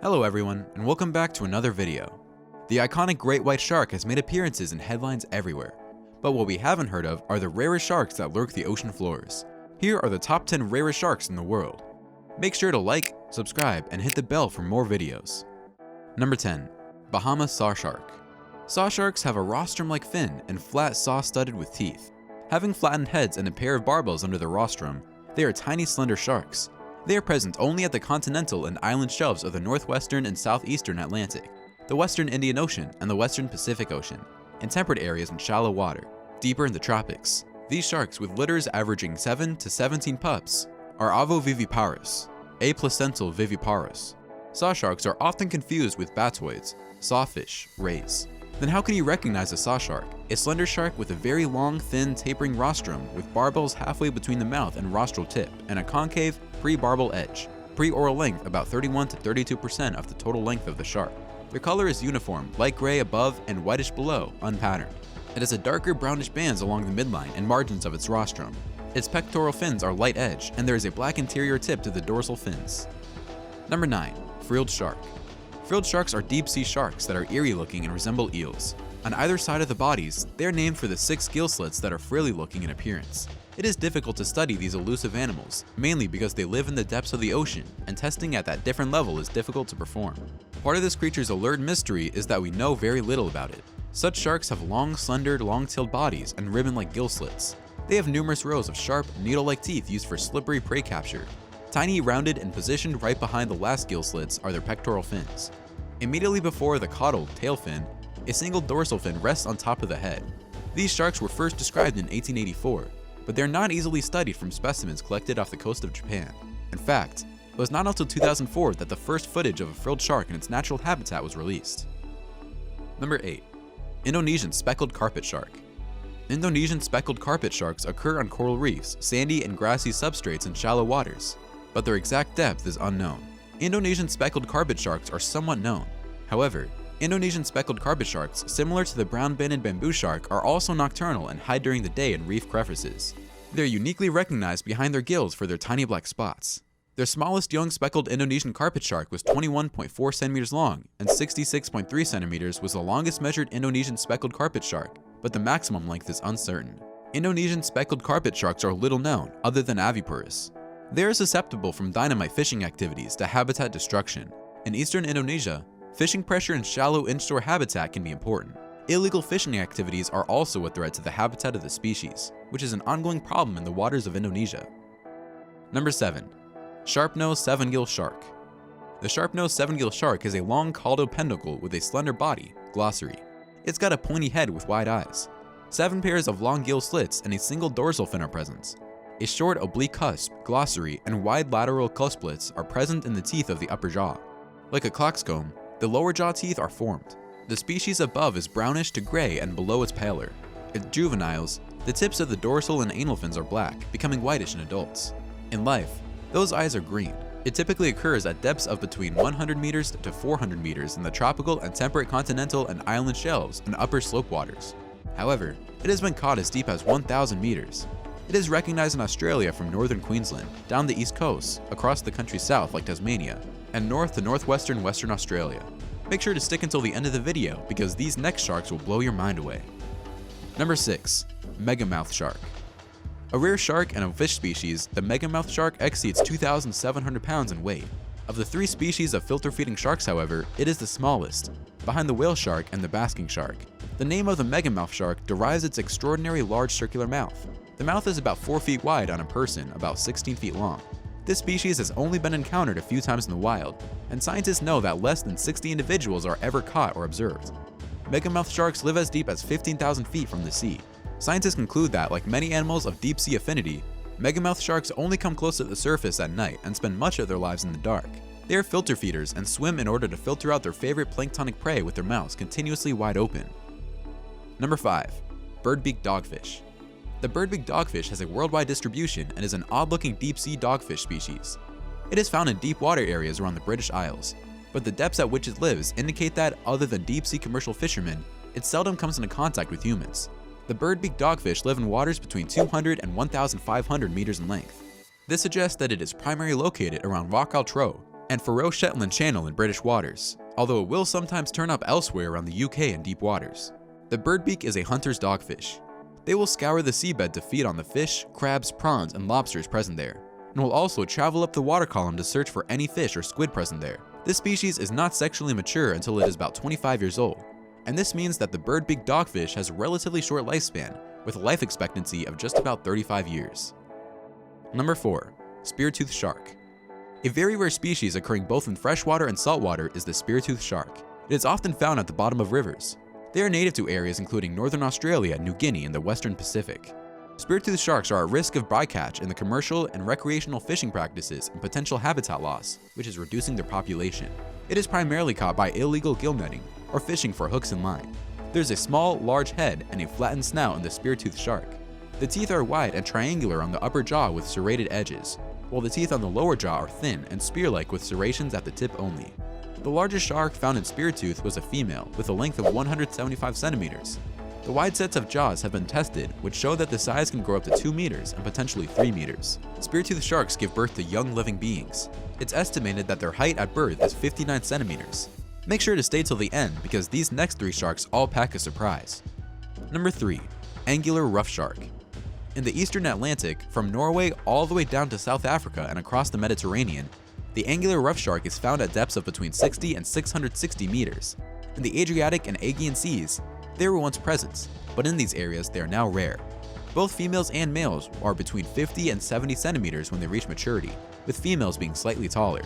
Hello everyone, and welcome back to another video. The iconic great white shark has made appearances in headlines everywhere, but what we haven't heard of are the rarest sharks that lurk the ocean floors. Here are the top 10 rarest sharks in the world. Make sure to like, subscribe, and hit the bell for more videos. Number 10. Bahama saw shark. Saw sharks have a rostrum-like fin and flat saw studded with teeth. Having flattened heads and a pair of barbels under their rostrum, they are tiny slender sharks. They are present only at the continental and island shelves of the northwestern and southeastern Atlantic, the western Indian Ocean, and the western Pacific Ocean, and temperate areas in shallow water, deeper in the tropics. These sharks, with litters averaging 7 to 17 pups, are ovoviviparous, aplacental viviparous. Saw sharks are often confused with batoids, sawfish, rays. Then how can you recognize a saw shark? A slender shark with a very long, thin, tapering rostrum with barbels halfway between the mouth and rostral tip, and a concave, pre-barbel edge. Pre-oral length about 31 to 32% of the total length of the shark. Their color is uniform, light gray above and whitish below, unpatterned. It has a darker brownish bands along the midline and margins of its rostrum. Its pectoral fins are light edge, and there is a black interior tip to the dorsal fins. Number 9. Frilled shark. Frilled sharks are deep-sea sharks that are eerie-looking and resemble eels. On either side of the bodies, they are named for the 6 gill slits that are frilly-looking in appearance. It is difficult to study these elusive animals, mainly because they live in the depths of the ocean, and testing at that different level is difficult to perform. Part of this creature's alluring mystery is that we know very little about it. Such sharks have long, slender, long-tailed bodies and ribbon-like gill slits. They have numerous rows of sharp, needle-like teeth used for slippery prey capture. Tiny, rounded, and positioned right behind the last gill slits are their pectoral fins. Immediately before the caudal tail fin, a single dorsal fin rests on top of the head. These sharks were first described in 1884, but they're not easily studied from specimens collected off the coast of Japan. In fact, it was not until 2004 that the first footage of a frilled shark in its natural habitat was released. Number 8. Indonesian speckled carpet shark. Indonesian speckled carpet sharks occur on coral reefs, sandy and grassy substrates in shallow waters, but their exact depth is unknown. Indonesian speckled carpet sharks are somewhat known. However, Indonesian speckled carpet sharks, similar to the brown-banded bamboo shark, are also nocturnal and hide during the day in reef crevices. They are uniquely recognized behind their gills for their tiny black spots. Their smallest young speckled Indonesian carpet shark was 21.4 centimeters long, and 66.3 centimeters was the longest measured Indonesian speckled carpet shark, but the maximum length is uncertain. Indonesian speckled carpet sharks are little known, other than aviparous. They are susceptible from dynamite fishing activities to habitat destruction. In eastern Indonesia, fishing pressure in shallow inshore habitat can be important. Illegal fishing activities are also a threat to the habitat of the species, which is an ongoing problem in the waters of Indonesia. Number 7. Sharp-nosed seven-gill shark. The sharp-nosed seven-gill shark has a long caudal pedicle with a slender body, glossary. It's got a pointy head with wide eyes. 7 pairs of long gill slits and a single dorsal fin are present. A short oblique cusp, glossary, and wide lateral cusplets are present in the teeth of the upper jaw. Like a coxcomb, the lower jaw teeth are formed. The species above is brownish to gray and below is paler. In juveniles, the tips of the dorsal and anal fins are black, becoming whitish in adults. In life, those eyes are green. It typically occurs at depths of between 100 meters to 400 meters in the tropical and temperate continental and island shelves and upper slope waters. However, it has been caught as deep as 1,000 meters. It is recognized in Australia from northern Queensland, down the east coast, across the country south like Tasmania, and north to northwestern Western Australia. Make sure to stick until the end of the video because these next sharks will blow your mind away. Number 6. Megamouth shark. A rare shark and a fish species, the megamouth shark exceeds 2,700 pounds in weight. Of the 3 species of filter-feeding sharks, however, it is the smallest, behind the whale shark and the basking shark. The name of the megamouth shark derives its extraordinary large circular mouth. The mouth is about 4 feet wide on a person, about 16 feet long. This species has only been encountered a few times in the wild, and scientists know that less than 60 individuals are ever caught or observed. Megamouth sharks live as deep as 15,000 feet from the sea. Scientists conclude that, like many animals of deep-sea affinity, megamouth sharks only come close to the surface at night and spend much of their lives in the dark. They are filter feeders and swim in order to filter out their favorite planktonic prey with their mouths continuously wide open. Number 5. Bird-beaked dogfish. The bird-beaked dogfish has a worldwide distribution and is an odd-looking deep-sea dogfish species. It is found in deep water areas around the British Isles, but the depths at which it lives indicate that, other than deep-sea commercial fishermen, it seldom comes into contact with humans. The bird-beaked dogfish live in waters between 200 and 1,500 meters in length. This suggests that it is primarily located around Rock Altro, and Faroe Shetland Channel in British waters, although it will sometimes turn up elsewhere around the UK and deep waters. The birdbeak is a hunter's dogfish. They will scour the seabed to feed on the fish, crabs, prawns, and lobsters present there, and will also travel up the water column to search for any fish or squid present there. This species is not sexually mature until it is about 25 years old, and this means that the birdbeak dogfish has a relatively short lifespan, with a life expectancy of just about 35 years. Number 4. Spear-toothed shark. A very rare species occurring both in freshwater and saltwater is the spear-toothed shark. It is often found at the bottom of rivers. They are native to areas including northern Australia, New Guinea, and the western Pacific. Spear-toothed sharks are at risk of bycatch in the commercial and recreational fishing practices and potential habitat loss, which is reducing their population. It is primarily caught by illegal gill netting or fishing for hooks and line. There's a small, large head and a flattened snout in the spear-toothed shark. The teeth are wide and triangular on the upper jaw with serrated edges, while the teeth on the lower jaw are thin and spear-like with serrations at the tip only. The largest shark found in Speartooth was a female with a length of 175 centimeters. The wide sets of jaws have been tested, which show that the size can grow up to 2 meters and potentially 3 meters. Speartooth sharks give birth to young living beings. It's estimated that their height at birth is 59 centimeters. Make sure to stay till the end because these next 3 sharks all pack a surprise. Number 3. Angular rough shark. In the eastern Atlantic, from Norway all the way down to South Africa and across the Mediterranean, the angular rough shark is found at depths of between 60 and 660 meters. In the Adriatic and Aegean seas, they were once present, but in these areas they are now rare. Both females and males are between 50 and 70 centimeters when they reach maturity, with females being slightly taller.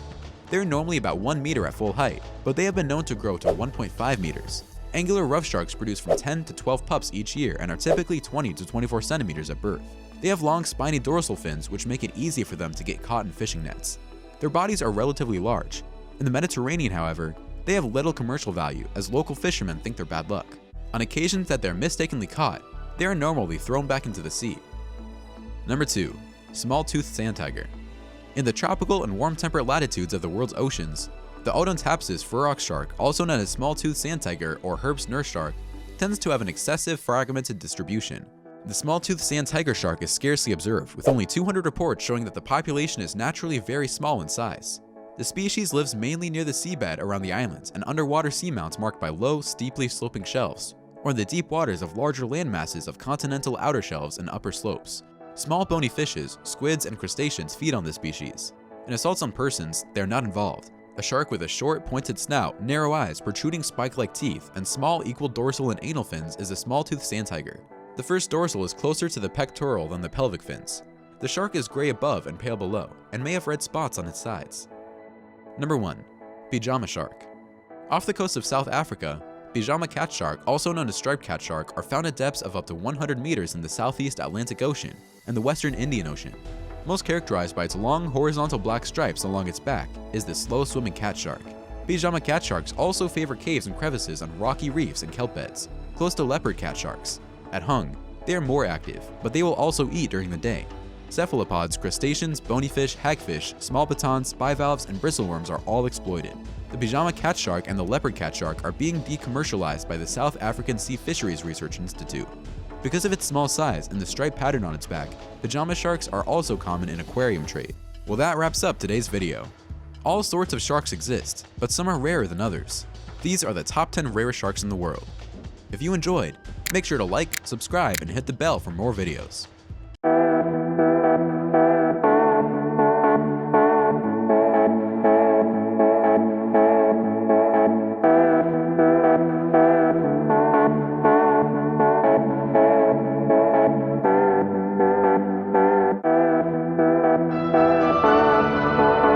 They are normally about 1 meter at full height, but they have been known to grow to 1.5 meters. Angular rough sharks produce from 10 to 12 pups each year and are typically 20 to 24 centimeters at birth. They have long spiny dorsal fins which make it easy for them to get caught in fishing nets. Their bodies are relatively large. In the Mediterranean, however, they have little commercial value as local fishermen think they're bad luck. On occasions that they're mistakenly caught, they are normally thrown back into the sea. Number 2. Small-toothed sand tiger. In the tropical and warm-temperate latitudes of the world's oceans, the Odontapsus ferox shark, also known as small-toothed sand tiger or Herbst nurse shark, tends to have an excessive fragmented distribution. The small-toothed sand tiger shark is scarcely observed, with only 200 reports showing that the population is naturally very small in size. The species lives mainly near the seabed around the islands and underwater seamounts marked by low, steeply sloping shelves, or in the deep waters of larger land masses of continental outer shelves and upper slopes. Small bony fishes, squids, and crustaceans feed on this species. In assaults on persons, they are not involved. A shark with a short, pointed snout, narrow eyes, protruding spike-like teeth, and small equal dorsal and anal fins is a small-toothed sand tiger. The first dorsal is closer to the pectoral than the pelvic fins. The shark is gray above and pale below, and may have red spots on its sides. Number 1. Pyjama shark. Off the coast of South Africa, pyjama cat shark, also known as striped cat shark, are found at depths of up to 100 meters in the southeast Atlantic Ocean and the western Indian Ocean. Most characterized by its long horizontal black stripes along its back is the slow-swimming cat shark. Pyjama cat sharks also favor caves and crevices on rocky reefs and kelp beds, close to leopard cat sharks. At hung, they are more active, but they will also eat during the day. Cephalopods, crustaceans, bony fish, hagfish, small batons, bivalves, and bristleworms are all exploited. The pyjama cat shark and the leopard cat shark are being decommercialized by the South African Sea Fisheries Research Institute. Because of its small size and the striped pattern on its back, pyjama sharks are also common in aquarium trade. Well, that wraps up today's video. All sorts of sharks exist, but some are rarer than others. These are the top 10 rarest sharks in the world. If you enjoyed, make sure to like, subscribe, and hit the bell for more videos.